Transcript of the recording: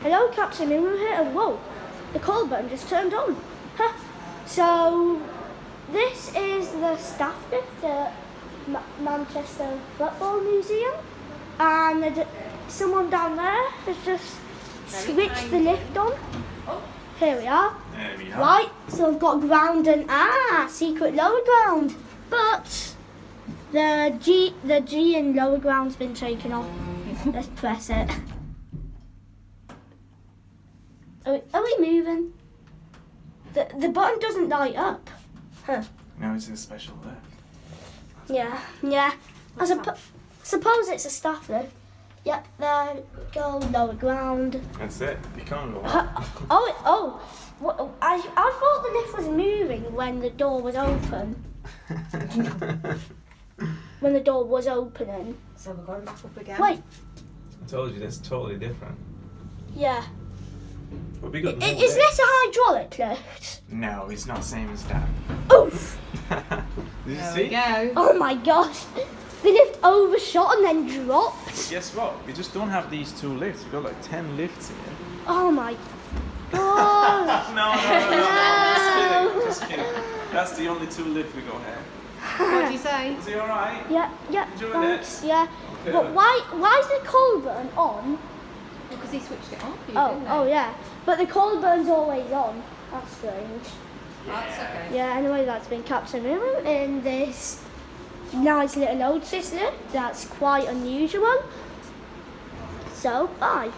Hello, Captain Moon here, and whoa, the call button just turned on. Huh. So, this is the staff lift at Manchester Football Museum, and someone down there has just switched the lift on. Here we are. There we are. Right, so I've got ground and secret lower ground, but the G and lower ground's been taken off. Let's press it. Are we moving? The button doesn't light up. Huh. No, it's a special lift. Yeah. Suppose it's a staff lift. Yep, there we go, lower ground. That's it. You can't go up. I thought the lift was moving when the door was open. When the door was opening. So we're going back up again. Wait. I told you that's totally different. Yeah. But we got more Is lifts. this a hydraulic lift? No, it's not same as that. Oof! Did you There see? we go. Oh my gosh. The lift overshot and then dropped. Guess what? We just don't have these two lifts. We got like 10 lifts here. Oh my gosh. No. Just kidding. That's the only two lifts we got here. What do you say? Is he alright? Yeah, Enjoy thanks, it. yeah. Okay. But why is the coal burn on? Because he switched it on for you, didn't he? Oh yeah. But the coal burn's always on. That's strange. That's okay. Yeah, anyway, that's been Captain Moon in this nice little Otis lift. That's quite unusual. So, bye.